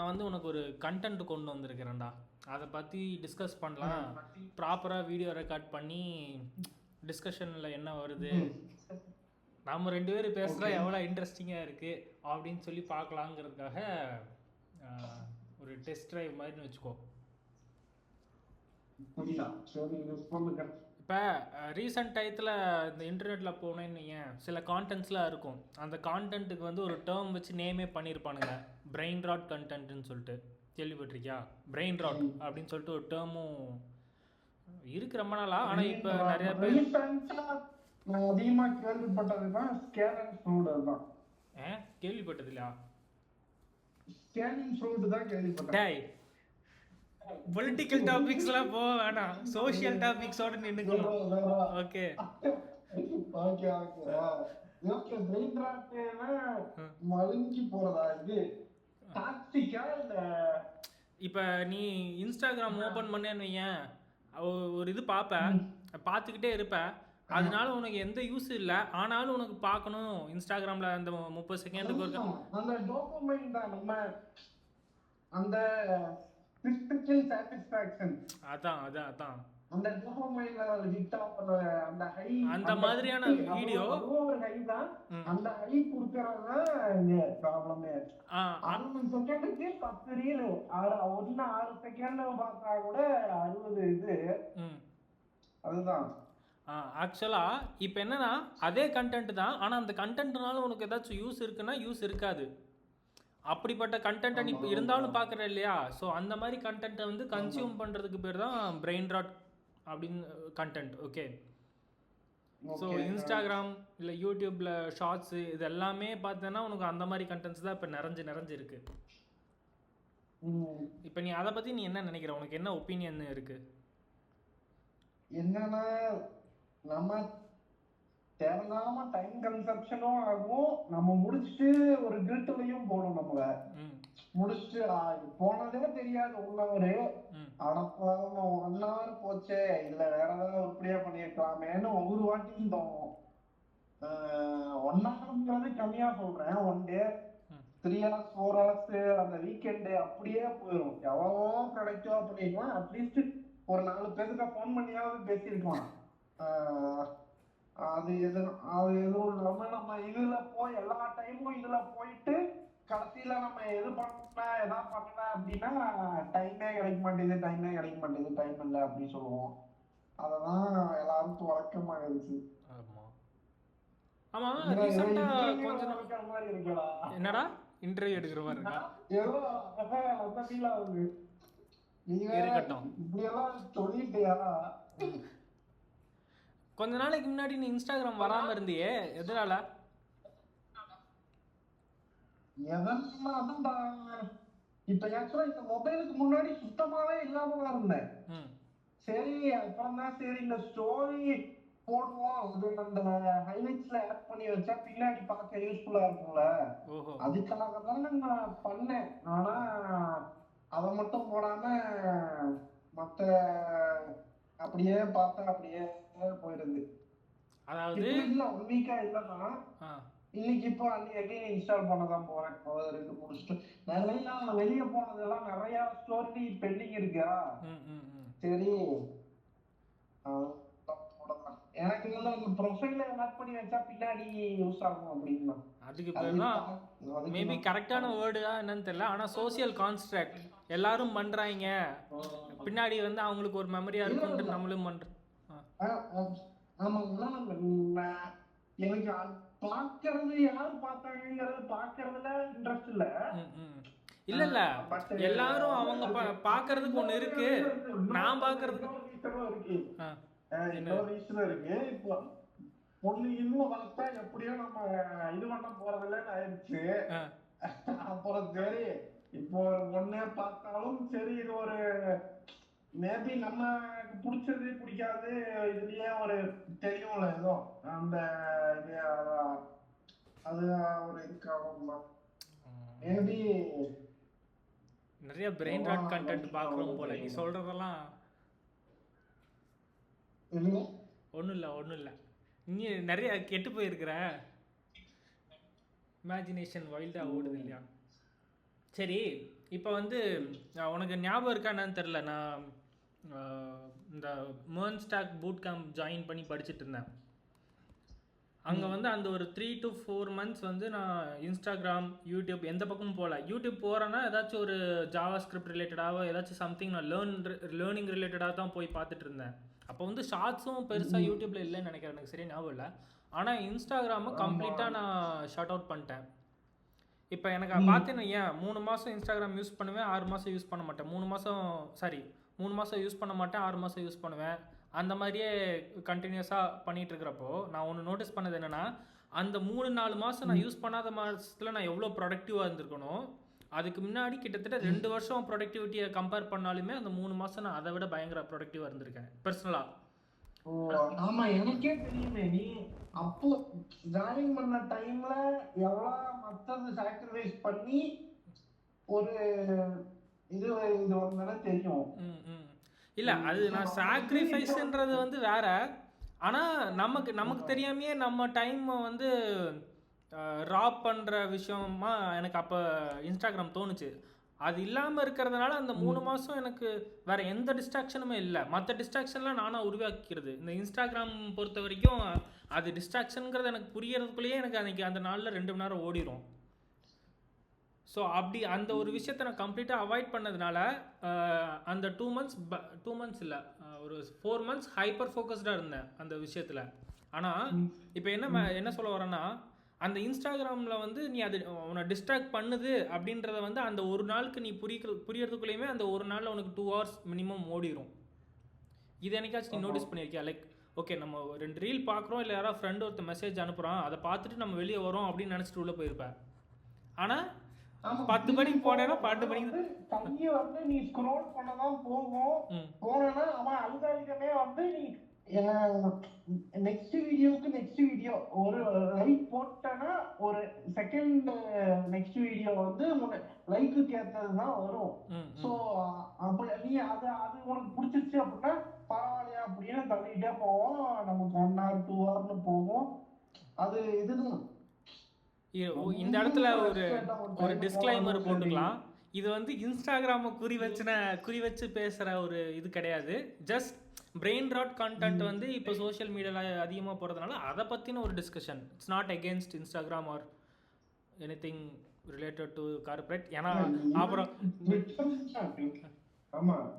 வந்து உனக்கு ஒரு கண்டென்ட் கொண்டு வந்திருக்கிறேன்டா. அதை பற்றி டிஸ்கஸ் பண்ணலாம். ப்ராப்பராக வீடியோ ரெக்கார்ட் பண்ணி டிஸ்கஷனில் என்ன வருது, நம்ம 2 பேரும் பேசுகிறா எவ்வளோ இன்ட்ரெஸ்டிங்காக இருக்குது அப்படின்னு சொல்லி பார்க்கலாங்கிறதுக்காக ஒரு டெஸ்ட் ட்ரைவ் மாதிரின்னு வச்சுக்கோ. இப்போ ரீசெண்ட் டயத்தில் இந்த இன்டர்நெட்டில் போனேன்னு ஏன் சில கான்டென்ட்ஸ்லாம் இருக்கும். அந்த கான்டென்ட்டுக்கு வந்து ஒரு டேர்ம் வச்சு நேமே பண்ணியிருப்பானுங்க, பிரெயின் ராட் கண்டென்ட்னு சொல்லிட்டு. கேள்விப்பட்டிருக்கியா? பிரெயின் ராட் அப்படின்னு சொல்லிட்டு ஒரு டேர்மும் இருக்கு ரொம்ப நாளா. ஆனால் இப்போ நிறைய பேர் அதிகமாக கேள்விப்பட்டதுதான் ஸ்கேனிங் ஃப்ரூட். அதுதான் கேள்விப்பட்டது இல்லையா? ஸ்கேனிங் ஃப்ரூட் தான் கேள்விப்பட்டேன். டேய், பொலிட்டிக்கல் டாபிக்ஸ்லாம் போக வேணாம், சோஷியல் டாபிக்ஸோட நின்னுக்கணும். Okay okay okay okay. Brain ராட்னா மழுங்கி போறதா? இது டாக்ஸிக்கா இல்ல? இப்போ நீ இன்ஸ்டாகிராம் ஓப்பன் பண்ணேன்னு வையேன், ஒரு இது பார்த்துக்கிட்டே இருப்ப. அதனால உனக்கு எந்த யூஸ் இல்லை, ஆனாலும் உனக்கு பார்க்கணும். இன்ஸ்டாகிராமில் அந்த 30 செகண்டுக்கு ஒரு அந்த டோபமைன் தான் நம்ம அந்த பிசிக்கல் சாட்டிஸ்ஃபேக்ஷன். அதான் அதான் அதான் அந்த டோபமைன்ல ஹிட் ஆகுற அந்த ஹை, அந்த மாதிரியான வீடியோ ஒரு ஹை தான். அந்த ஹை குடுக்கறதா இங்க ப்ராப்ளமே. 6 செகண்டுக்கு 10 ரீல், 6 செகண்ட் பார்த்தா கூட 60 இது. அதுதான் ஆக்சுவலாக இப்போ என்னன்னா அதே கண்டென்ட் தான், ஆனால் அந்த கண்டென்ட்னால உனக்கு ஏதாச்சும் யூஸ் இருக்குன்னா யூஸ் இருக்காது. அப்படிப்பட்ட கண்டென்ட்டை நீ இருந்தாலும் பார்க்குற இல்லையா? ஸோ அந்த மாதிரி கண்டென்ட்டை வந்து கன்சியூம் பண்ணுறதுக்கு பேர் தான் பிரெயின் ராட் அப்படின்னு கண்டென்ட். ஓகே. ஸோ இன்ஸ்டாகிராம் இல்லை யூடியூப்பில் ஷார்ட்ஸு இது எல்லாமே பார்த்தேன்னா உனக்கு அந்த மாதிரி கண்டென்ட்ஸ் தான் இப்போ நிறைஞ்சு இருக்கு. இப்போ நீ அதை பற்றி நீ என்ன நினைக்கிற? உனக்கு என்ன ஒப்பீனியன் இருக்கு? என்னன்னா, நம்ம தேவையில்லாம டைம் கன்சப்ஷனும் ஆகும். நம்ம முடிச்சுட்டு ஒரு கில்ட்லையும் போடும். நம்மள முடிச்சுட்டு போனதே தெரியாது 1 hour. அடப்பா 1 hour போச்சே, இல்ல வேற ஏதாவது உருப்படியா பண்ணிருக்கலாமேன்னு ஒவ்வொரு வாட்டியும் தோணும். 1 hourங்கிறது கம்மியா சொல்றேன். 1 day 3 hours 4 hours அந்த வீக்கெண்டு அப்படியே போயிடும். எவ்வளவோ ப்ரொடக்டிவா பண்ணிருக்கலாம். அட்லீஸ்ட் ஒரு 4 பேருக்கு ஃபோன் பண்ணியாவது பேசியிருக்கலாம். அது எதுவும் இல்லாம நம்ம இதுல போய் எல்லா டைமும் இதுல போயிட்டு கடைசியில நம்ம எது எதா பண்ணல அப்படின்னா டைமே கிடைக்க மாட்டேங்குது, டைம் இல்லை அப்படின்னு சொல்லுவோம். அததான் எல்லாருக்கும் வழக்கமாகிடுச்சு. ஆமா, மாதிரி இருக்கா? என்னடா இன்டர்வியூ எடுக்கிற மாதிரி இருக்கா? ஏதோ அந்த ஃபீல் ஆகுது. நீங்க இப்படியெல்லாம் சொல்லிட்டியா? கொஞ்ச நாளைக்கு முன்னாடி நீ இன்ஸ்டாகிராம் வராம இருந்தியே, எதனால? இப்ப ஆக்சுவலா இந்த மொபைலுக்கு முன்னாடி சுத்தமாவே இல்லாம இருந்தேன். சரி, அப்புறம் தான் சரி இந்த ஸ்டோரி போடுவோம், அந்த ஹைலைட்ஸ்ல ஆட் பண்ணி வச்சா பின்னாடி பார்க்க யூஸ்ஃபுல்லா இருக்கும்ல, அதுக்காக தான் நான் பண்ணேன். ஆனா அதை மட்டும் போடாம மத்த அப்படியே பார்த்தா அப்படியே போயிருந்து. அதாவது இல்ல 1 வீக்கா இல்லதான், இன்னைக்கு இப்போ அன்னைக்கு இன்ஸ்டால் பண்ணதான் போறேன். 2 முடிச்சுட்டு நிறைய வெளியே போனதெல்லாம் நிறைய ஸ்டோரி பெண்டிங் இருக்கா. சரி, எனக்கு இந்த ப்ரொஃபைல்ல ஆட் பண்ணி வச்சா பின்னாடி யூஸ் ஆகும் அப்படின்னா அதுக்கு பேர் தான் மேபி கரெக்டான வேர்டா என்னன்னு தெரியல. ஆனா சோசியல் கான்ஸ்ட்ரக்ட் எல்லாரும் பண்றாங்க, பின்னாடி வந்து அவங்களுக்கு ஒரு மெமரியா இருக்கும், நம்மளும் பண்றோம். எனக்கு பாக்குறது யாரு பார்த்தாங்கிறது பாக்குறதுல இன்ட்ரெஸ்ட் இல்ல. இல்ல எல்லாரும் அவங்க பாக்குறதுக்கு ஒண்ணு இருக்கு, நான் பாக்குறதுக்கு இருக்கு, இன்னொரு ரீசன் இருக்கு. இப்போ பொண்ணு இன்னும் வளர்த்தா எப்படியோ நம்ம இது பண்ண போறதில்லன்னு ஆயிடுச்சு. அப்புறம் சரி, இப்போ ஒண்ணு பார்த்தாலும் சரி, இது ஒரு மேபி நம்ம பிடிச்சது பிடிக்காது இதுலயே ஒரு தெரியும்ல, ஏதோ அந்த இது அது ஒரு இதுக்காக மேபி நிறைய பிரெயின் ராட் கண்டென்ட் பார்க்குறோம் போல. நீ சொல்றதெல்லாம் ஒன்றும் இல்லை நீ நிறைய கெட்டு போயிருக்கிற, இமேஜினேஷன் வைல்டாக ஓடுது இல்லையா? சரி, இப்போ வந்து உனக்கு ஞாபகம் இருக்கா என்னன்னு தெரில, நான் இந்த MERN stack boot camp join பண்ணி படிச்சுட்டு இருந்தேன். அங்கே வந்து அந்த ஒரு 3 to 4 months வந்து நான் இன்ஸ்டாகிராம், யூடியூப் எந்த பக்கமும் போகல. யூடியூப் போகிறேன்னா ஏதாச்சும் ஒரு ஜாவா ஸ்கிரிப்ட் ரிலேட்டடாகவோ ஏதாச்சும் சம்திங் நான் லேர்னிங் ரிலேட்டடாக தான் போய் பார்த்துட்டு இருந்தேன். அப்போ வந்து ஷார்ட்ஸும் பெருசாக யூடியூப்பில் இல்லைன்னு நினைக்கிறேன், எனக்கு சரியா ஞாபகம் இல்லை. ஆனால் இன்ஸ்டாகிராமை கம்ப்ளீட்டாக நான் ஷட் அவுட் பண்ணிட்டேன். இப்போ எனக்கு பார்த்தீங்கன்னா ஏன் 3 மாதம் இன்ஸ்டாகிராம் யூஸ் பண்ணுவேன், 6 மாதம் யூஸ் பண்ண மாட்டேன். 3 மாதம் யூஸ் பண்ண மாட்டேன், 6 மாதம் யூஸ் பண்ணுவேன். அந்த மாதிரியே கண்டினியூஸாக பண்ணிகிட்டு இருக்கிறப்போ நான் ஒன்று நோட்டீஸ் பண்ணது என்னென்னா, அந்த 3-4 மாதம் நான் யூஸ் பண்ணாத மாதத்தில் நான் எவ்வளோ ப்ரொடக்டிவாக இருந்திருக்கணும், அதுக்கு முன்னாடி கிட்டத்தட்ட 2 வருஷம் ப்ரொடக்டிவிட்டியை கம்பேர் பண்ணாலுமே அந்த 3 மாதம் நான் அதை விட பயங்கர ப்ரொடக்டிவாக இருந்திருக்கேன் பர்சனலாக. ஆமா, எனக்கே தெரியுமே. நீ அப்போ ஜாயின் பண்ண டைம்ல எவ்வளவு மத்தது சாக்ரிஃபைஸ் பண்ணி ஒரு இது இது வந்தானே தெரியும். இல்லை, அது நான் சாக்ரிஃபைஸ்ன்றது வந்து வேற. ஆனால் நமக்கு தெரியாமையே நம்ம டைம் வந்து ராப் பண்ணுற விஷயமா எனக்கு அப்போ இன்ஸ்டாகிராம் தோணுச்சு. அது இல்லாமல் இருக்கிறதுனால அந்த 3 மாதம் எனக்கு வேறு எந்த டிஸ்ட்ராக்ஷனுமே இல்லை. மற்ற டிஸ்ட்ராக்ஷன்லாம் நானாக உருவாக்கிக்கிறது. இந்த இன்ஸ்டாகிராம் பொறுத்த வரைக்கும் அது டிஸ்ட்ராக்ஷனுங்கிறது எனக்கு புரியறதுக்குள்ளேயே எனக்கு அன்றைக்கி அந்த நாளில் 2 மணி நேரம் ஓடிடும். ஸோ அப்படி அந்த ஒரு விஷயத்தை நான் கம்ப்ளீட்டாக அவாய்ட் பண்ணதுனால அந்த 2 months இல்லை, ஒரு 4 months ஹைப்பர் ஃபோக்கஸ்டாக இருந்தேன் அந்த விஷயத்தில். ஆனால் இப்போ என்ன சொல்ல வரேன்னா, அந்த இன்ஸ்டாகிராமில் வந்து நீ அது உன்னை டிஸ்ட்ராக்ட் பண்ணுது அப்படின்றத வந்து அந்த ஒரு நாளுக்கு நீ புரியறதுக்குள்ளேயுமே அந்த ஒரு நாளில் உனக்கு 2 hours மினிமம் ஓடிடும். இது என்னைக்காச்சும் நீ நோட்டீஸ் பண்ணியிருக்கியா? லைக் ஓகே, நம்ம 2 ரீல் பார்க்குறோம், இல்லை யாராவது ஃப்ரெண்டு ஒருத்தர் மெசேஜ் அனுப்புகிறான், அதை பார்த்துட்டு நம்ம வெளியே வரோம் அப்படின்னு நினச்சிட்டு உள்ளே போயிருப்பேன். ஆனால் 10 மணிக்கு போனேன்னா 12 மணிக்கு கையை வந்து நீ ஸ்க்ரோல் பண்ணதான் போகும். போனா அவன் அல்காரிதமே வந்து நீ நெக்ஸ்ட் வீடியோ ஒரு லைக் போட்டனா ஒரு செகண்ட் நெக்ஸ்ட் வீடியோ வந்து லைக்கு ஏத்ததுதான் வரும். சோ அப்படி நீ அது உனக்கு பிடிச்சிருச்சு அப்படின்னா பரவாயில்லையா அப்படின்னு தள்ளிட்டே போவோம். நமக்கு 1 hour 2 hourன்னு போகும். அது இதுதான். இந்த இடத்துல ஒரு டிஸ்க்ளைமர் போட்டுக்கலாம். இது வந்து இன்ஸ்டாகிராமை குறி வச்சு பேசுகிற ஒரு இது கிடையாது. ஜஸ்ட் பிரெயின் ராட் கான்டென்ட் வந்து இப்போ சோஷியல் மீடியாவில் அதிகமாக போகிறதுனால அதை பற்றின ஒரு discussion. It's not against Instagram or anything related to corporate. ஏன்னா அப்புறம் ஆமாம்,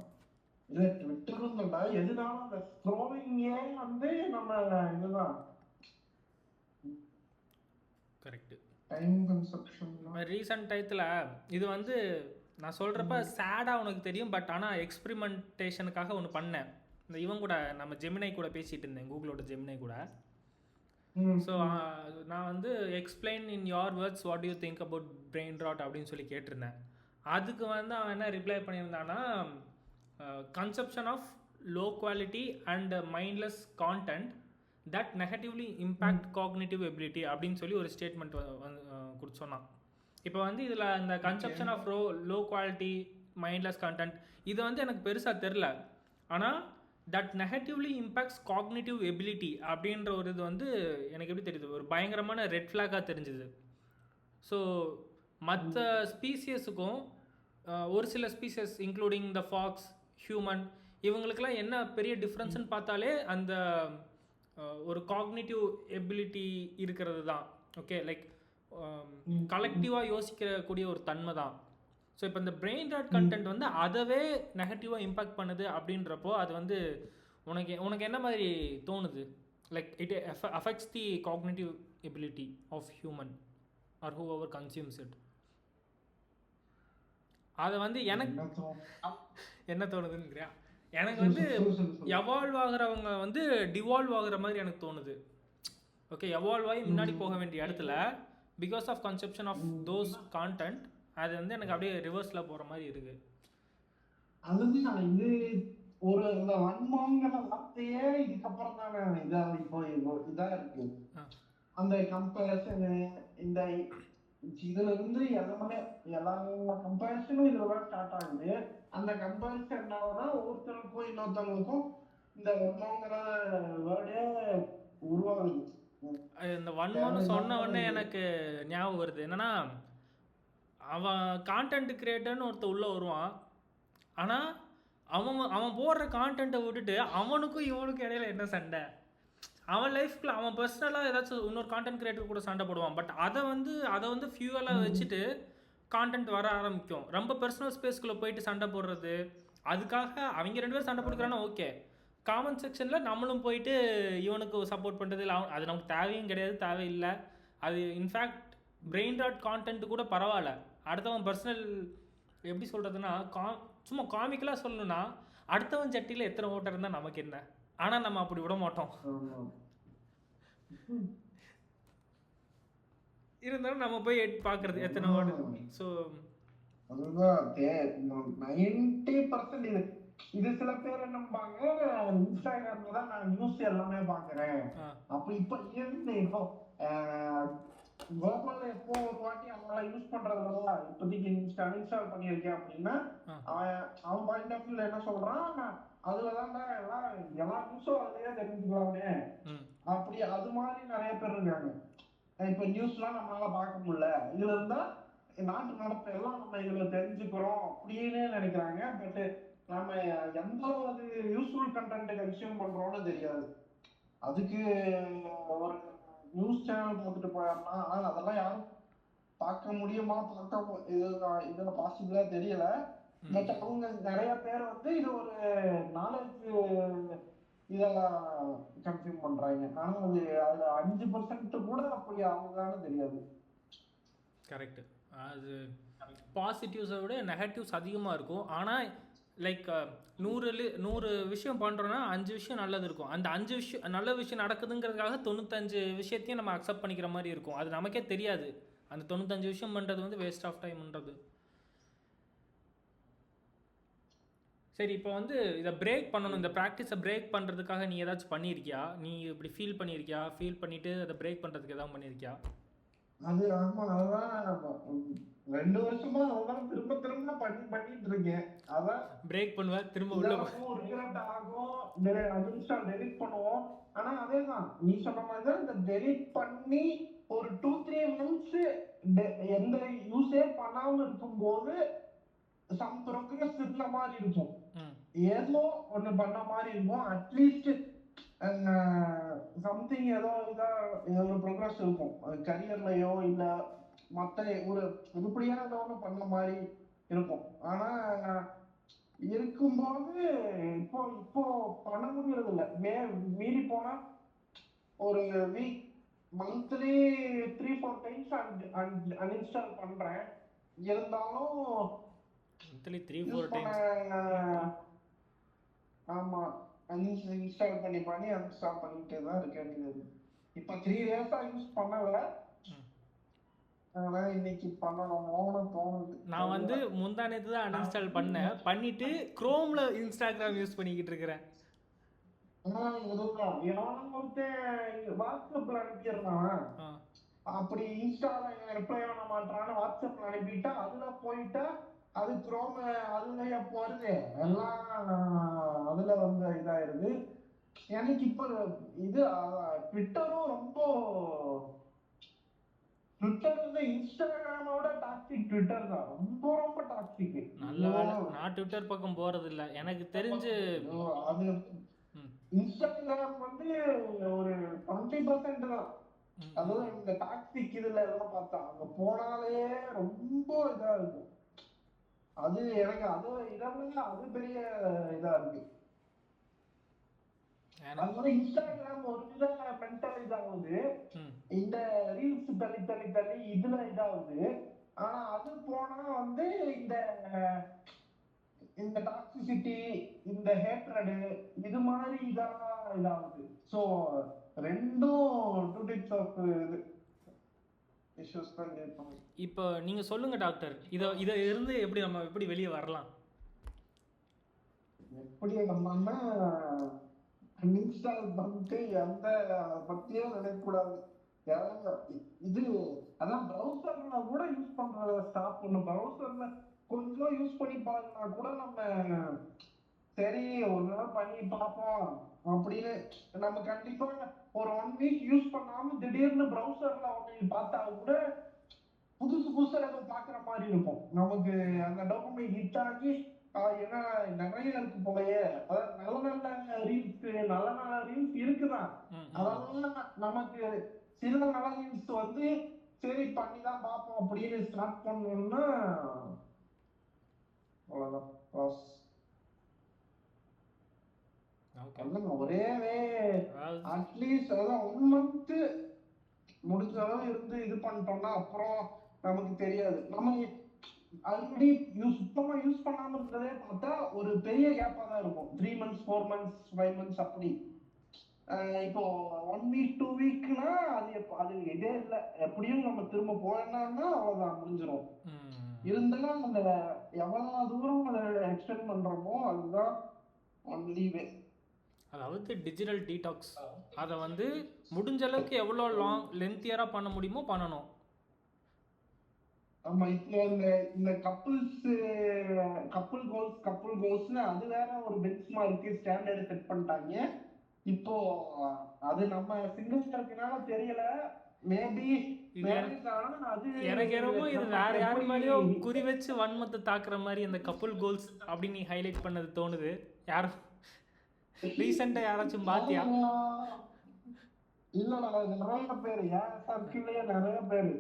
இல்லை ட்விட்டரும் எதுனாலும் அந்த ஸ்க்ரோலிங்கே வந்து நம்ம இதுதான் கரெக்டு. டைம் கன்சப்ஷன் ரீசன்ட் டயத்தில் இது வந்து நான் சொல்கிறப்ப சேடாக உனக்கு தெரியும். பட் ஆனால் எக்ஸ்பிரிமெண்டேஷனுக்காக ஒன்று பண்ணேன். இந்த இவன் கூட நம்ம ஜெமினை கூட பேசிகிட்டு இருந்தேன், கூகுளோட ஜெமினை கூட. ஸோ நான் வந்து explain in your words what you think about brain rot அப்படின்னு சொல்லி கேட்டிருந்தேன். அதுக்கு வந்து அவன் என்ன ரிப்ளை பண்ணியிருந்தான்னா, conception of low quality and mindless content that negatively impact cognitive ability அப்படின்னு சொல்லி ஒரு ஸ்டேட்மெண்ட் கொடுத்து சொன்னான். இப்போ வந்து இதில் இந்த conception of low quality mindless content இது வந்து எனக்கு பெருசாக தெரில. ஆனால் that negatively impacts cognitive ability அப்படின்ற ஒரு இது வந்து எனக்கு எப்படி தெரியுது, ஒரு பயங்கரமான ரெட் ஃப்ளாகாக தெரிஞ்சுது. ஸோ மற்ற ஸ்பீசியஸுக்கும் ஒரு சில species including the fox, human, இவங்களுக்கெல்லாம் என்ன பெரிய டிஃப்ரென்ஸ்னு பார்த்தாலே அந்த ஒரு காக்னிட்டிவ் எபிலிட்டி இருக்கிறது தான். ஓகே, லைக் கலெக்டிவாக யோசிக்கக்கூடிய ஒரு தன்மை தான். ஸோ இப்போ இந்த பிரெயின் ராட் கண்டென்ட் வந்து அதவே நெகட்டிவாக இம்பேக்ட் பண்ணுது அப்படின்றப்போ அது வந்து உனக்கு என்ன மாதிரி தோணுது? Like it affects the cognitive ability of human or whoever consumes it. அதை வந்து எனக்கு என்ன தோணுதுங்கிறியா? எனக்கு வந்து எவால்வ் ஆகிறவங்க வந்து டிவால்வ் ஆகுற மாதிரி எனக்கு தோணுது. ஓகே, எவால்வ் ஆகி முன்னாடி போக வேண்டிய இடத்துல because of conception of those content அது வந்து எனக்கு அப்படியே ரிவர்ஸில் போகிற மாதிரி இருக்கு. அதுதான் இது ஒரு இந்த வன்மங்கிற வார்த்தையே இதுக்கப்புறம் தானே இப்போ இதாக இருக்கு. அந்த கம்பேரிசனு இந்த இதுல இருந்து எல்லா கம்பேரிசனும் இதுலதான் ஸ்டார்ட் ஆகுது. அந்த கம்பேரிசன்னாலதான் ஒவ்வொருத்தருக்கும் இன்னொருத்தவங்களுக்கும் இந்த வன்மங்கிற வேர்டே உருவாகுது. இந்த வன்மம்னு சொன்ன உடனே எனக்கு ஞாபகம் வருது என்னன்னா, அவன் கான்டென்ட் கிரியேட்டர்னு ஒருத்தர் உள்ளே வருவான். ஆனால் அவன் அவன் போடுற கான்டென்ட்டை விட்டுட்டு அவனுக்கும் இவனுக்கும் இடையில என்ன சண்டை? அவன் லைஃப்ல அவன் பர்சனலாக ஏதாச்சும் இன்னொரு கான்டென்ட் கிரியேட்டர் கூட சண்டை போடுவான். பட் அதை வந்து ஃபியூவலாக வச்சுட்டு கான்டென்ட் வர ஆரம்பிக்கும். ரொம்ப பர்சனல் ஸ்பேஸ்க்குள்ளே போயிட்டு சண்டை போடுறது, அதுக்காக அவங்க 2 பேரும் சண்டை போட்டுக்கிறான்னா ஓகே. காமெண்ட் செக்ஷனில் நம்மளும் போயிட்டு இவனுக்கு சப்போர்ட் பண்ணுறது இல்லை, அது நமக்கு தேவையும் கிடையாது, தேவையில்லை. அது இன்ஃபேக்ட் பிரெயின் ராட் கான்டென்ட் கூட பரவாயில்ல. அடுத்தவன் பர்சனல் எப்படி சொல்கிறதுனா சும்மா காமிக்கலாக சொல்லணும்னா அடுத்தவன் சட்டியில் எத்தனை ஓட்டர் இருந்தால் நமக்கு என்ன, ஆனால் நம்ம அப்படி விட மாட்டோம். இருந்தாலும் நம்ம போய் பார்க்கறது எத்தனை ஓட்டர். ஸோ அதுதான் 90% இது சில பேர் என்னம்பாங்க, இன்ஸ்டாகிராம்ல தான் நான் நியூஸ் எல்லாமே பாக்குறேன். அப்ப இப்ப இருந்து கோபால் எப்போ ஒரு வாட்டி அவங்கள யூஸ் பண்றதுல இப்போதைக்கு இன்ஸ்டால் பண்ணியிருக்கேன் அப்படின்னா அவன் பாயிண்ட் ஆஃப் வியூல என்ன சொல்றான், அதுலதான் எல்லா நியூஸும் அதுலயே தெரிஞ்சுக்கலாமே அப்படி. அது மாதிரி நிறைய பேர் இருக்காங்க. இப்ப நியூஸ் எல்லாம் நம்மளால பார்க்க முடியல, இதுல இருந்தா நாட்டு நடப்பு எல்லாம் நம்ம இதுல தெரிஞ்சுக்கிறோம் அப்படின்னு நினைக்கிறாங்க. பட் நம்ம எந்த ஒரு யூஸ்ஃபுல் கண்டென்ட் கன்சியூம் பண்றோம்னு தெரியாது. அதுக்கு ஒரு நியூஸ் சேனல் பார்த்துட்டு போயிடனா, ஆனா அதெல்லாம் யாரும் பார்க்க முடியுமா, இதுல பாசிபிளா தெரியல. பட் அவங்க நிறைய பேர் வந்து இது ஒரு நாலேஜ் இதெல்லாம் கன்சியூம் பண்றாங்க. ஆனா அதுல 5% கூட அப்படி அவங்களான்னு தெரியாது. கரெக்ட். அது பாசிட்டிவ்ஸை விட நெகட்டிவ்ஸ் அதிகமாக இருக்கும். ஆனால் லைக் 100 விஷயம் பண்ணுறோன்னா 5 விஷயம் நல்லது இருக்கும். அந்த 5 விஷயம் நல்ல விஷயம் நடக்குதுங்கிறதுக்காக 95 விஷயத்தையும் நம்ம அக்செப்ட் பண்ணிக்கிற மாதிரி இருக்கும். அது நமக்கே தெரியாது அந்த 95 விஷயம் பண்ணுறது வந்து வேஸ்ட் ஆஃப் டைம்ன்றது. சரி, இப்போ வந்து இதை பிரேக் பண்ணணும், இந்த ப்ராக்டிஸை பிரேக் பண்ணுறதுக்காக நீ ஏதாச்சும் பண்ணியிருக்கியா? நீ இப்படி ஃபீல் பண்ணியிருக்கியா? ஃபீல் பண்ணிவிட்டு அதை பிரேக் பண்ணுறதுக்கு எதாவது பண்ணியிருக்கியா? அது ஆமா, அதான் 2 வருஷமா அதான் திரும்ப திரும்ப பண்ணிட்டு இருக்கேன். அதான் பிரேக் பண்ணுவேன், திரும்ப உள்ள ரிக்ரெட் ஆகும், அன்இன்ஸ்டால் டெலீட் பண்ணுவோம். ஆனா அதேதான் நீ சொன்ன மாதிரி தான், இந்த டெலீட் பண்ணி ஒரு 2-3 months எந்த யூஸே பண்ணாம இருக்கும்போது சம் ப்ரோக்ரஸ் இருந்த மாதிரி இருக்கும், ஏதோ ஒண்ணு பண்ண மாதிரி இருக்கும். அட்லீஸ்ட் சம்திங் ஏதோ ஒரு ப்ரோக்ரஸ் இருக்கும் கரியர்லயோ இல்ல மத்த ஒரு உருப்படியா ஏதோ ஒண்ணு பண்ண மாதிரி இருக்கும். ஆனா இருக்கும்போது இப்போ பண்ண முடியறது இல்ல. மீறி போனா ஒரு வீக் மந்த்லி 3-4 டைம்ஸ் அன்இன்ஸ்டால் பண்றேன். இருந்தாலும் மந்த்லி 3-4 டைம்ஸ் ஆமா இன்ஸ்டால் பண்ணி அன்இன்ஸ்டால் பண்ணிட்டே தான் இருக்கேன். இப்ப 3 days யூஸ் பண்ணல, ஆனா இன்னைக்கு பண்ணணும்னு தோணுது. நான் வந்து முந்தா நேத்து தான் அன்இன்ஸ்டால் பண்ணிட்டு குரோம்ல இன்ஸ்டாகிராம் யூஸ் பண்ணிக்கிட்டு இருக்கிறேன். வாட்ஸ்அப்ல அனுப்பிடுறான், அப்படி இன்ஸ்டால ரிப்ளை பண்ண மாட்டான்னு வாட்ஸ்அப்ல அனுப்பிட்டா அதுல போயிட்டா அது குரோம் அதுலயே போறது எல்லாம் அதுல வந்து இதாயிருது. எனக்கு இப்ப இது ட்விட்டரும் ரொம்ப ட்விட்டர் வந்து இன்ஸ்டாகிராமோட டாக்ஸிக் ட்விட்டர் தான், ரொம்ப ரொம்ப டாக்ஸிக். நல்ல வேலை நான் ட்விட்டர் பக்கம் போறது இல்ல. எனக்கு தெரிஞ்சு அது இன்ஸ்டாகிராம் வந்து ஒரு 20% தான். அதுவும் இந்த டாக்ஸிக் இதுல எல்லாம் பார்த்தா அங்க போனாலே ரொம்ப இதா இருக்கும். அது எனக்கு அது பெரிய இதா இருக்கு. அதனால இன்ஸ்டாகிராம் ஒரு வித மென்டல் இதாகுது, இந்த ரீல்ஸ் தள்ளி இதுல இதாகுது. ஆனா அது போனா வந்து இந்த டாக்ஸிசிட்டி இந்த ஹேட்ரடு இது மாதிரி இதாகுது. ஸோ ரெண்டும் 2 types ஆஃப் இஷ்யூஸ் தான் இருப்பாங்க. இப்போ நீங்க சொல்லுங்க டாக்டர், இத இருந்து எப்படி வெளியே வரலாம்? எப்படி நம்மன்னா இன்ஸ்டால் பண்ணிட்டு எந்த பத்தியும் நினைக்கக்கூடாது. இது அதான் ப்ரௌசர்ல கூட யூஸ் பண்றத ஸ்டாப் பண்ணும். ப்ரௌசர்ல கொஞ்சம் யூஸ் பண்ணி பாருன்னா கூட நம்ம சரி ஒரு நாள் பண்ணி பார்ப்போம் அப்படின்னு நம்ம கண்டிப்பா ஒரு 1 week யூஸ் பண்ணாம திடீர்னு ப்ரௌசர்ல பார்த்தா கூட புதுசு புதுசா ஏதோ பாக்குற மாதிரி இருக்கும் நமக்கு. அந்த டோபமைன் ஹிட் ஆகி ஏன்னா நிறைய இருக்கு போலயே. அதாவது நல்ல நல்ல ரீல்ஸ், நல்ல நல்ல ரீல்ஸ் இருக்குதான். அதெல்லாம் நமக்கு சில நல்ல ரீல்ஸ் வந்து சரி பண்ணிதான் பார்ப்போம் அப்படின்னு ஸ்டார்ட் பண்ணோம்னா அவ்வளவுதான். ஒரே அட்லீஸ்ட் அதான் 1 month முடிஞ்ச அளவு இருந்து இது பண்ணிட்டோம்னா அப்புறம் நமக்கு தெரியாது. நம்ம ஆல்ரெடி சுத்தமா யூஸ் பண்ணாம இருந்ததே பார்த்தா ஒரு பெரிய கேப்பா தான் இருக்கும். 3 months 4 months 5 months அப்படி. இப்போ 1 week 2 weekனா அது இதே இல்லை. எப்படியும் நம்ம திரும்ப போயிடலாம்னா அவ்வளவுதான், முடிஞ்சிடும். இருந்தாலும் அந்த எவ்வளவு தூரம் அதை எக்ஸ்டெண்ட் பண்றோமோ அதுதான் ஒன்லி வே. அதாவது டிஜிட்டல் டீடாக்ஸ் அதை வந்து முடிஞ்ச அளவுக்கு எவ்வளோ லென்த்தியரா பண்ண முடியுமோ பண்ணணும். ஆமா, இப்போ இந்த கப்புள் கோல்ஸ்னு அது வேற ஒரு பெஞ்ச் மார்க்கு ஸ்டாண்டர்ட் செட் பண்ணிட்டாங்க. இப்போ அது நம்ம சிங்கிள்ஸ் இருக்கனால தெரியல. மேபி எனக்கு என்னமோ இது வேற யாரு மேலேயும் குறி வச்சு வன்மத்தை தாக்குற மாதிரி அந்த கப்புள் கோல்ஸ் அப்படின்னு நீ ஹைலைட் பண்ணது தோணுது. யாரும் ரீசெண்டா யாராச்சும் பாத்தியா? இல்ல, நிறைய பேரு ஏன் சர்க்கிள்லயே நிறைய பேரு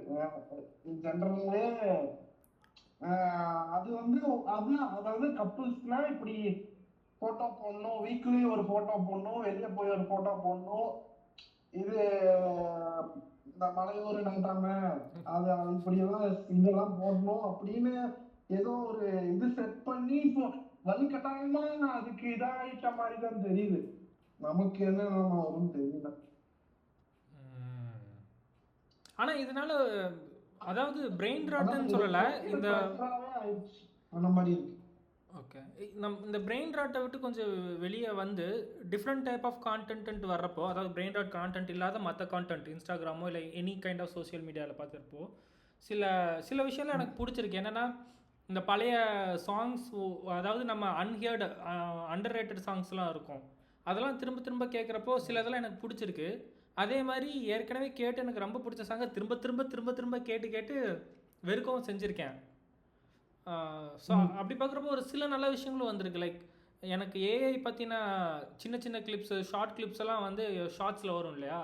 ஜெனரலே அது வந்து அதாவது கப்புள்ஸ்னா இப்படி போட்டோ போடணும், வீக்லி ஒரு போட்டோ போடணும், வெளிய போய் ஒரு போட்டோ போடணும், இது இந்த மலையூர் நன்றாம அது இப்படியெல்லாம் இதெல்லாம் போடணும் அப்படின்னு ஏதோ ஒரு இது செட் பண்ணி இப்போ வலுக்கட்டாயமா அதுக்கு இதாயிட்ட மாதிரி தான் தெரியுது. நமக்கு என்ன வரும்னு தெரியல. ஆனா இதனால அதாவது பிரெயின் ராட்னு சொல்லல, இந்த அந்த மாதிரி இருக்கு. ஓகே, இந்த பிரெயின் ராட்டை விட்டு கொஞ்சம் வெளியே வந்து டிஃப்ரெண்ட் டைப் ஆஃப் கான்டென்ட் வர்றப்போ, அதாவது பிரெயின் ராட் கான்டென்ட் இல்லாத மற்ற கான்டென்ட் இன்ஸ்டாகிராமோ இல்லை எனி கைண்ட் ஆஃப் சோஷியல் மீடியாவில் பார்க்குறப்போ சில விஷயம்லாம் எனக்கு பிடிச்சிருக்கு. என்னென்னா இந்த பழைய சாங்ஸ், அதாவது நம்ம அன்ஹியர்டு அண்டர் ரேட்டட் சாங்ஸ்லாம் இருக்கும், அதெல்லாம் திரும்ப திரும்ப கேட்குறப்போ சில இதெல்லாம் எனக்கு பிடிச்சிருக்கு. அதே மாதிரி ஏற்கனவே கேட்டு எனக்கு ரொம்ப பிடிச்ச சாங்கை திரும்ப திரும்ப திரும்ப திரும்ப கேட்டு கேட்டு வெறுக்கவும் செஞ்சுருக்கேன். ஸோ அப்படி பார்க்குறப்போ ஒரு சில நல்ல விஷயங்களும் வந்திருக்கு. லைக் எனக்கு ஏஐ பற்றின சின்ன சின்ன கிளிப்ஸு, ஷார்ட் கிளிப்ஸ் எல்லாம் வந்து ஷார்ட்ஸில் வரும் இல்லையா,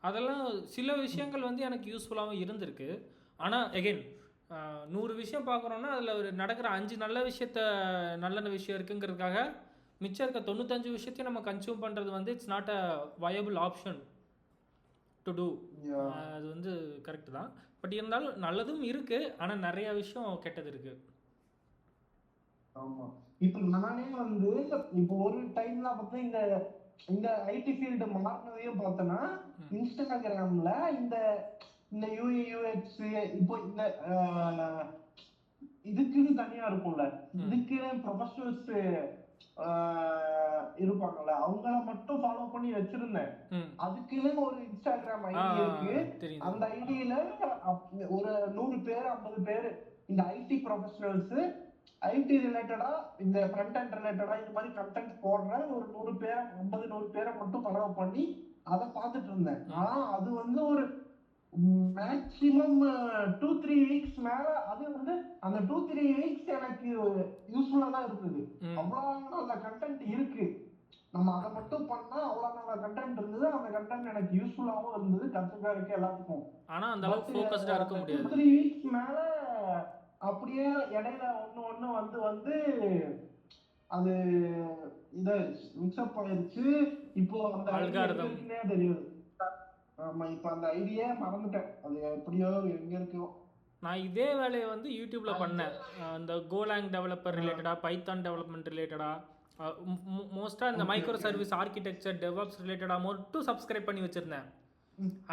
அதெல்லாம் சில விஷயங்கள் வந்து எனக்கு யூஸ்ஃபுல்லாகவும் இருந்திருக்கு. ஆனால் எகெயின் 100 விஷயம் பார்க்குறோன்னா அதில் ஒரு நடக்கிற 5 நல்ல விஷயம் இருக்குங்கிறதுக்காக மிச்சம் இருக்க 95 விஷயத்தையும் நம்ம கன்சியூம் பண்ணுறது வந்து it's not a viable option to do. அது வந்து கரெக்டு தான். பட் இருந்தாலும் நல்லதும் இருக்குது, ஆனால் நிறைய விஷயம் கெட்டது இருக்குது. ஆமா, இப்போ நானே வந்து இப்போ ஒரு டைம்ல பார்த்தா இந்த ஐடி ஃபீல்டு மாறினதையும் பார்த்தோன்னா இன்ஸ்டாகிராம்ல இந்த யூஏ யூஎக்ஸ் இப்போ இந்த இதுக்குன்னு தனியா இருக்கும்ல, இதுக்குன்னு ப்ரொஃபஷனல்ஸ் இருப்பாங்கல்ல, அவங்கள மட்டும் ஃபாலோ பண்ணி வச்சிருந்தேன். அதுக்குன்னு ஒரு இன்ஸ்டாகிராம் ஐடி இருக்கு. அந்த ஐடியில ஒரு 100 பேர் 50 பேர் இந்த ஐடி ப்ரொஃபஷனல்ஸ், ஐடி ரிலேட்டடா இந்த ஃப்ரண்ட் அண்ட் ரிலேட்டடா இது மாதிரி கண்டென்ட் போடுற ஒரு 100 பேரை 100 பேரை மட்டும் ஃபாலோ பண்ணி அதை பார்த்துட்டு இருந்தேன். ஆனா அது வந்து ஒரு மேக்சிமம் 2-3 வீக்ஸ் மேல அது வந்து அந்த 2-3 வீக்ஸ் எனக்கு யூஸ்ஃபுல்லா தான் இருந்தது. அவ்வளவு நல்ல கண்டென்ட் இருக்கு, நம்ம அதை மட்டும் பண்ணா அவ்வளவு நல்ல கண்டென்ட் இருந்தது. அந்த கண்டென்ட் எனக்கு யூஸ்ஃபுல்லாவும் இருந்தது, கத்துக்க இருக்கு எல்லாத்துக்கும். ஆனா அந்த அளவுக்கு ஃபோக்கஸ்டா இருக்க முடியாது. 2-3 வீக்ஸ் மேல அப்படியே இடையில ஒண்ணு வந்து அது இதாயிருச்சு, மிக்ஸ்அப் ஆயிருச்சு. இப்போ அந்த அல்காரிதம் தெரியாது. ஆமா, இப்போ அந்த ஐடியா மறந்துட்டேன், அது எப்படியோ எங்க இருக்கோ. நான் இதே வேலையை வந்து யூடியூப்ல பண்ணேன். இந்த கோலாங் டெவலப்பர் ரிலேட்டடா, பைத்தான் டெவலப்மெண்ட் ரிலேட்டடா, மோஸ்ட்டாக இந்த மைக்ரோ சர்வீஸ் ஆர்கிடெக்சர் டெவலப்ஸ் ரிலேட்டடாக மட்டும் சப்ஸ்கிரைப் பண்ணி வச்சுருந்தேன்.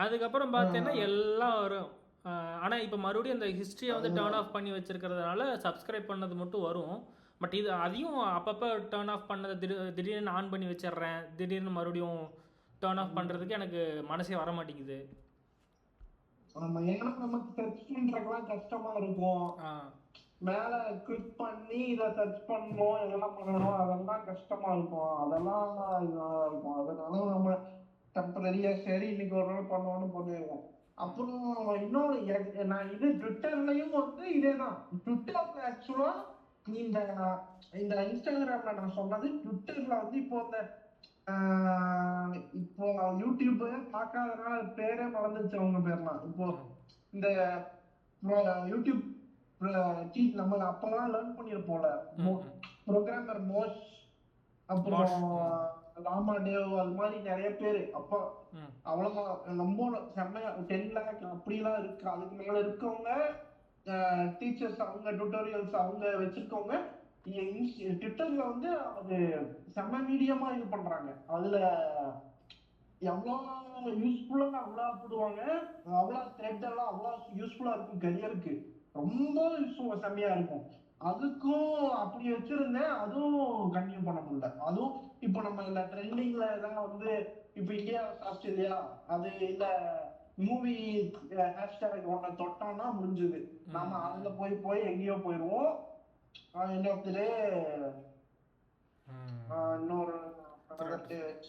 அதுக்கப்புறம் பார்த்தீங்கன்னா எல்லாம் வரும். ஆனால் இப்போ மறுபடியும் அந்த ஹிஸ்ட்ரியை வந்து டேர்ன் ஆஃப் பண்ணி வச்சுருக்கிறதுனால சப்ஸ்கிரைப் பண்ணது மட்டும் வரும். பட் இது அதையும் அப்பப்போ டேர்ன் ஆஃப் பண்ணதை திடீர்னு ஆன் பண்ணி வச்சிடுறேன். திடீர்னு மறுபடியும் டேர்ன் ஆஃப் பண்ணுறதுக்கு எனக்கு மனசே வர மாட்டேங்குது. ஏன்னா நமக்கு சர்ச் பண்ணுறதுலாம் கஷ்டமா இருக்கும். மேல கிளிக் பண்ணி இதை சர்ச் பண்ணணும், இதெல்லாம் பண்ணணும், அதெல்லாம் கஷ்டமா இருக்கும். அதெல்லாம் இதா இருக்கும். அதனால நம்ம டெம்பரரியா சரி இன்னைக்கு ஒரு நாள் பண்ணுவோம்னு பண்ணிடுவோம். அப்புறம் இன்னொரு நான் இது ட்விட்டர்லயும் வந்து இதேதான். ட்விட்டர்ல ஆக்சுவலா இந்த இந்த இன்ஸ்டாகிராம்ல நான் சொன்னது, ட்விட்டர்ல வந்து இப்போ யூடியூப் பார்க்காதனால பேரே மறந்துச்சு அவங்க பேர்லாம். இப்போ இந்த யூடியூப் நம்ம அப்பதான் லேர்ன் பண்ணிருப்போம்ல, ப்ரோக்ராமர் மோஷ், அப்புறம் ராமா தேவ், அது மாதிரி நிறைய பேரு. அப்ப அவ்வளவுதான் நம்ம செம்மையா 10 லேக் அப்படிலாம் இருக்கு. அதுக்கு மேல இருக்கவங்க டீச்சர்ஸ், அவங்க டுட்டோரியல்ஸ் அவங்க வச்சிருக்கவங்க ட்விட்டர்ல வந்து அது செம்ம மீடியமா இது பண்றாங்க. அதுல எவ்வளவு யூஸ்ஃபுல்லா அவ்வளோ போடுவாங்க, அவ்வளோ த்ரெட் எல்லாம் அவ்வளோ யூஸ்ஃபுல்லா இருக்கும். கரியருக்கு ரொம்ப யூஸ்ஃபுல்லா செம்மையா இருக்கும். அதுக்கும் அப்படி வச்சிருந்தேன், அதுவும் கண்டினியூ பண்ண முடியல. அதுவும் இப்போ நம்ம இல்ல ட்ரெண்டிங்ல எல்லாம் வந்து இப்போ இந்தியா ஆஸ்திரேலியா அது இல்ல மூவி ஹேஷ்டேக் ஒன்ன தொட்டோம்னா முடிஞ்சது. நாம அதுல போய் எங்கேயோ போயிடுவோம். என்ன இன்னொரு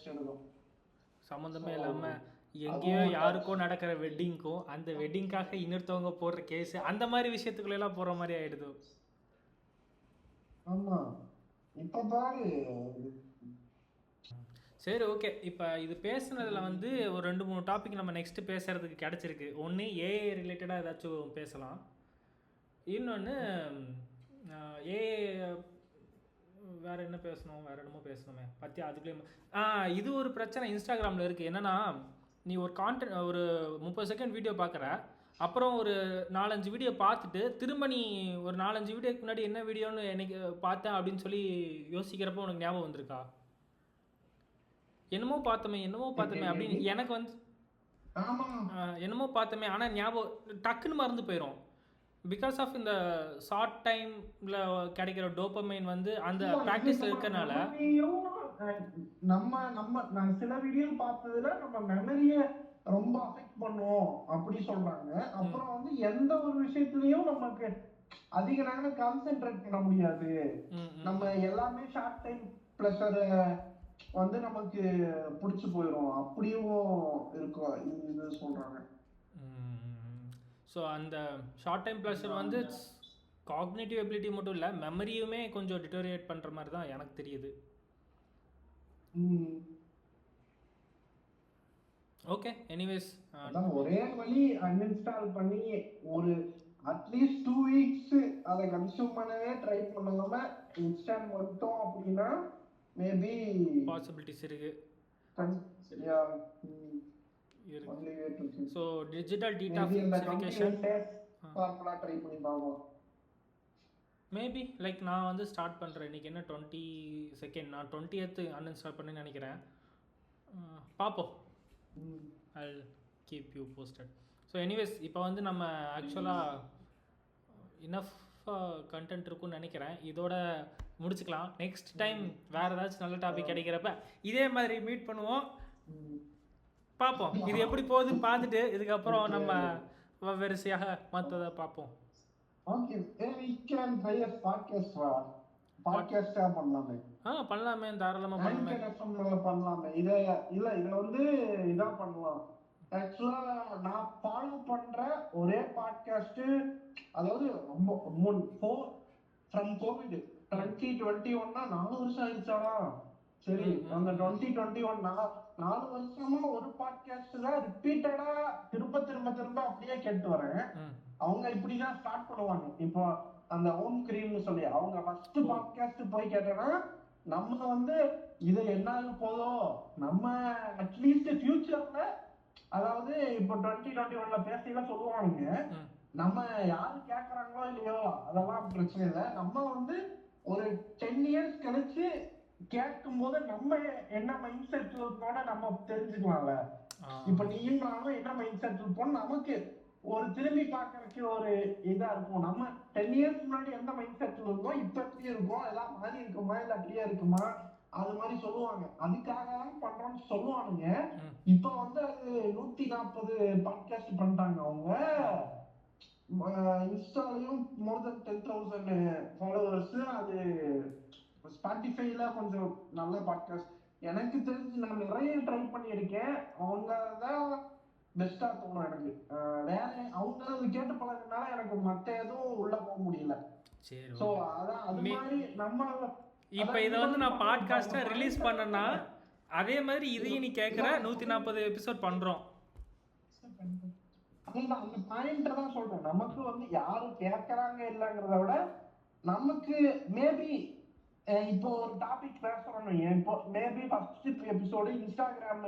எடுக்கும் சம்மந்தமே இல்லாம எங்கேயோ யாருக்கோ நடக்கிற வெட்டிங்க்கும் அந்த வெட்டிங்காக இன்னொருத்தவங்க போடுற கேஸ், அந்த மாதிரி விஷயத்துக்குள்ள எல்லாம் போற மாதிரி ஆயிடுது. ஆமா இப்ப பாரு. சரி, ஓகே. இப்போ இது பேசுனதில் வந்து ஒரு 2-3 டாபிக் நம்ம நெக்ஸ்ட் பேசுறதுக்கு கிடச்சிருக்கு. ஒன்று ஏஐ ரிலேட்டடாக ஏதாச்சும் பேசலாம். இன்னொன்று ஏஐ வேற என்ன பேசணும், வேற என்னமோ பேசணுமே பற்றி. அதுக்குள்ளே இது ஒரு பிரச்சனை இன்ஸ்டாகிராமில் இருக்குது. என்னென்னா, நீ ஒரு கான்டென்ட் ஒரு 30 செகண்ட் வீடியோ பார்க்குற, அப்புறம் ஒரு 4-5 வீடியோ பார்த்துட்டு திரும்ப நீ ஒரு 4-5 வீடியோக்கு முன்னாடி என்ன வீடியோன்னு எனக்கு பார்த்தேன் அப்படின்னு சொல்லி யோசிக்கிறப்போ உனக்கு ஞாபகம் வந்திருக்கா? என்னமோ பார்த்தோமே அப்படின்னு எனக்கு வந்து என்னமோ பார்த்தோமே, ஆனால் ஞாபகம் டக்குன்னு மறந்து போயிடும். பிகாஸ் ஆஃப் இந்த ஷார்ட் டைம்ல கிடைக்கிற டோபமைன் வந்து அந்த ப்ராக்டிஸ்ல இருக்கறனால நம்ம சில வீடியோ பார்த்ததுல நம்ம மெமரியை ரொம்ப அஃபெக்ட் பண்ணுவோம் அப்படி சொல்றாங்க. அப்புறம் வந்து எந்த ஒரு விஷயத்துலயும் நமக்கு அதிக நேரம் கான்சென்ட்ரேட் பண்ண முடியாது. நம்ம எல்லாமே ஷார்ட் டைம் ப்ளஷர் வந்து நமக்கு பிடிச்சு போயிடும், அப்படியும் இருக்கும் இது சொல்றாங்க. ஸோ அந்த ஷார்ட் டைம் ப்ளஷர் வந்து காக்னிட்டிவ் எபிலிட்டி மட்டும் இல்லை, மெமரியுமே கொஞ்சம் டிட்டோரியேட் பண்ணுற மாதிரி தான் எனக்கு தெரியுது. ஓகே, எனிவேஸ் ஒரே வழி அன்இன்ஸ்டால் பண்ணி ஒரு அட்லீஸ்ட் 2 வீக்ஸ் அதை கன்சியூம் பண்ணவே ட்ரை பண்ணாம இன்ஸ்டால் மட்டும் அப்படின்னா மேபி பாசிபிலிட்டிஸ் இருக்கு. So digital detoxification formula try பண்ணி பார்ப்போம். மேபி லைக் நான் வந்து ஸ்டார்ட் பண்ணுறேன். இன்றைக்கி என்ன 22nd, நான் 20th அன்இன்ஸ்டால் பண்ணேன்னு நினைக்கிறேன். பார்ப்போம். I keep you posted. So anyways இப்போ வந்து நம்ம ஆக்சுவலாக இனஃப் கண்டென்ட் இருக்குன்னு நினைக்கிறேன். இதோட முடிச்சுக்கலாம். நெக்ஸ்ட் டைம் வேறு ஏதாச்சும் நல்ல டாபிக் கிடைக்கிறப்ப இதே மாதிரி மீட் பண்ணுவோம், பார்ப்போம் இது எப்படி போகுதுன்னு பார்த்துட்டு இதுக்கப்புறம் நம்ம வரிசையாக மற்றதை பார்ப்போம். Okay, we can try a podcast பண்ணலாமே. பண்ணலாமே, தாராளமா பண்ணலாமே. இத வந்து இதா பண்ணலாம். ஆக்சுவலா நான் ஃபாலோ பண்ற ஒரே பாட்காஸ்ட், அதாவது ரொம்ப ஃப்ரம் கோவிட் 2021 4 வருஷம் ஆயிடுச்சாடா. சரி, அந்த 2021 4 வருஷமா ஒரு பாட்காஸ்ட் தான் ரிப்பீட்டடா திரும்ப அப்படியே கேட்டு வரேன். அவங்க இப்படிதான் ஸ்டார்ட் பண்ணுவாங்க. இப்போ அந்த ஓம் கிரீம்னு சொல்லி அவங்க ஃபர்ஸ்ட் பாட்காஸ்ட் போய் கேட்டேன்னா, நம்ம வந்து இது என்ன ஆக போதோ, நம்ம அட்லீஸ்ட் ஃபியூச்சர்ல, அதாவது இப்போ 2021 பேசலாம் சொல்லுவாங்க, நம்ம யாரு கேட்கறாங்களோ இல்லையோ அதெல்லாம் பிரச்சனை இல்லை. நம்ம வந்து ஒரு 10 years கழிச்சு கேட்கும் போது நம்ம என்ன மைண்ட் செட் இருக்கோட நம்ம தெரிஞ்சுக்கலாம்ல. இப்ப நீயும் நானும் என்ன மைண்ட் செட் இருப்போம் நமக்கு ஒரு திரும்பி பார்க்கறதுக்கு ஒரு இதா இருக்கும். நம்ம 10 years முன்னாடி எந்த மைண்ட் செட்ல இருக்கோம், இப்ப எப்படி இருக்கும், எல்லாம் மாறி இருக்குமா இல்ல அப்படியே இருக்குமா, அது மாதிரி சொல்லுவாங்க. அதுக்காக தான் பண்றோம்னு சொல்லுவானுங்க. இப்ப வந்து அது 140 பாட்காஸ்ட் பண்ணிட்டாங்க அவங்க. இன்ஸ்டாலையும் மோர் தென் 10,000 ஃபாலோவர்ஸ். அது ஸ்பாட்டிஃபைல கொஞ்சம் நல்ல பாட்காஸ்ட் எனக்கு தெரிஞ்சு நான் நிறைய ட்ரை பண்ணியிருக்கேன். அவங்க தான் பெஸ்டா தோணும் எனக்கு. வேற அவங்க அது கேட்டு பழகுனால எனக்கு மத்த எதுவும் உள்ள போக முடியல. சரி சோ ஓகே. அதான் அது மாதிரி நம்ம இப்போ அதான் இதை இந்த வந்து மாதிரி நான் பண்றோம். பாட்காஸ்ட்டாக ரிலீஸ் பண்ணேன்னா அதே மாதிரி இதையும் நீ கேட்குற இல்ல 140 எபிசோட் பண்ணுறோம். அதுதான் அந்த பாயிண்ட தான் சொல்றேன். நமக்கு வந்து யாரு கேட்கறாங்க இல்லங்கிறத விட நமக்கு மேபி இப்போ ஒரு டாபிக் பேசுறோம், இப்போ மேபி ஃபர்ஸ்ட் எபிசோடு இன்ஸ்டாகிராம்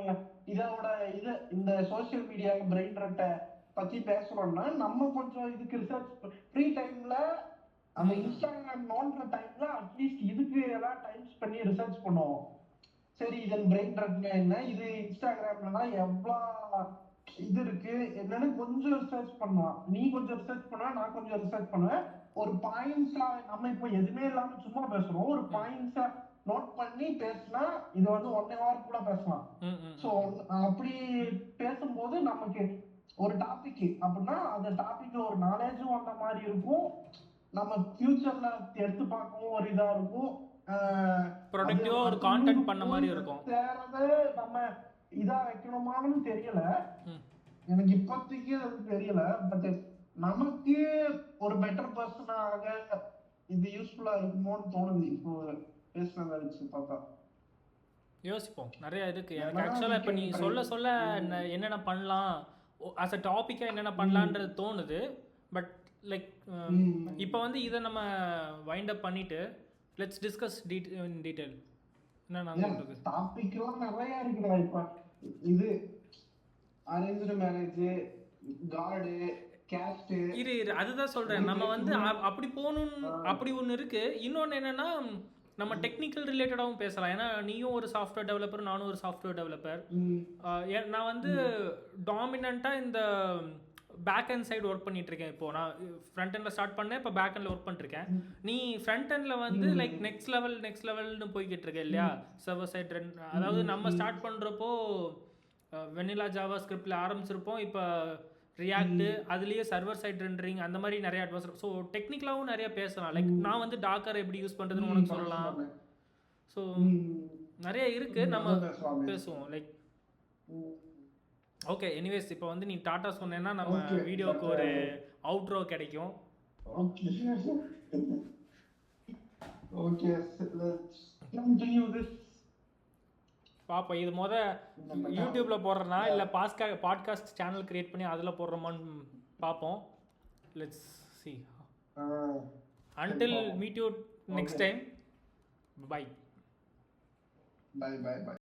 இதோட இது இந்த சோசியல் மீடியா பிரெயின் ரெட்டை பத்தி பேசுறோம்னா நம்ம கொஞ்சம் இதுக்கு ரிசர்ச் ஃப்ரீ டைம்ல அந்த இன்ஸ்டாகிராம் நோன்ற டைம்ல அட்லீஸ்ட் இதுக்கு எல்லாம் டைம் பண்ணி ரிசர்ச் பண்ணுவோம். சரி இதன் பிரெயின் ரெட்னா என்ன, இது இன்ஸ்டாகிராம்லாம் எவ்வளவு இது இருக்கு என்னன்னு கொஞ்சம் ரிசர்ச் பண்ணுவான். நீ கொஞ்சம் ரிசர்ச் பண்ணுவ, நான் கொஞ்சம் ரிசர்ச் பண்ணுவேன். ஒரு பாயிண்ட்ஸா நம்ம இப்போ எதுவுமே இல்லாம சும்மா பேசுறோம். ஒரு பாயிண்ட்ஸா நோட் பண்ணி பேசினா இது வந்து 1 hour கூட பேசலாம். சோ அப்படி பேசும்போது நமக்கு ஒரு டாபிக் அப்படின்னா அந்த டாபிக்ல ஒரு நாலேஜும் வந்த மாதிரி இருக்கும். நம்ம ஃபியூச்சர்ல எடுத்து பார்க்கவும் ஒரு இதா இருக்கும். ப்ரொடக்டிவா ஒரு கான்டென்ட் பண்ண மாதிரி இருக்கும். தேர்றது நம்ம இதா வைக்கணுமான்னு தெரியல. எனக்கு இப்போதைக்கு அது தெரியல. பட் நமக்கு ஒரு பெட்டர் பர்சனாக இது யூஸ்ஃபுல்லா இருக்குமோன்னு தோணுது இப்போ பேசுனதை வச்சு பார்த்தா. யோசிப்போம், நிறைய இருக்கு. எனக்கு ஆக்சுவலாக இப்போ நீ சொல்ல என்னென்ன பண்ணலாம், அஸ் அ டாப்பிக்காக என்னென்ன பண்ணலான்றது தோணுது. பட் லைக் இப்போ வந்து இதை நம்ம வைண்ட் அப் பண்ணிட்டு லெட்ஸ் டிஸ்கஸ் இன் டீடைல். என்ன சொல்றது, டாபிக்லாம் நிறைய இருக்குடா. இப்போ இது அரேஞ்ச்டு மேரேஜ், கார்டு, கேஸ்ட், இரு அதுதான் சொல்றேன். நம்ம வந்து அப்படி போகணும்னு அப்படி ஒன்று இருக்கு. இன்னொன்று என்னன்னா நம்ம டெக்னிக்கல் ரிலேட்டடாகவும் பேசலாம். ஏன்னா நீயும் ஒரு சாஃப்ட்வேர் டெவலப்பர், நானும் ஒரு சாஃப்ட்வேர் டெவலப்பர். நான் வந்து டாமினண்ட்டாக இந்த பேக் அண்ட் சைடு ஒர்க் பண்ணிட்டு இருக்கேன். இப்போ நான் ஃப்ரண்ட் எண்டில் ஸ்டார்ட் பண்ணேன், இப்போ பேக் எண்டில் ஒர்க் பண்ணிருக்கேன். நீ ஃப்ரண்ட் எண்டில் வந்து லைக் நெக்ஸ்ட் லெவல்னு போய்கிட்டு இருக்க இல்லையா, சர்வர் சைட் ரன். அதாவது நம்ம ஸ்டார்ட் பண்ணுறப்போ வெனிலா ஜாவா ஸ்கிரிப்டில் ஆரம்பிச்சிருப்போம். இப்போ ரியாக்ட், அதுலேயே சர்வர் சைட் ரெண்டரிங், அந்த மாதிரி நிறைய அட்வான்ஸ். ஸோ டெக்னிக்கலாகவும் நிறைய பேசலாம். லைக் நான் வந்து டாக்கர் எப்படி யூஸ் பண்ணுறதுன்னு உனக்கு சொல்லலாம். ஸோ நிறைய இருக்குது, நம்ம பேசுவோம். லைக் ஓகே, எனிவேஸ் இப்போ வந்து நீ டாட்டா சொன்னேன்னா நம்ம வீடியோவுக்கு ஒரு அவுட்ரோ கிடைக்கும். பாப்பா இது யூடியூப்ல போடுறனா இல்லை பாட்காஸ்ட் சேனல் கிரியேட் பண்ணி அதில் போடுறோமான்னு பார்ப்போம். Let's see. Until meet you next time. Bye.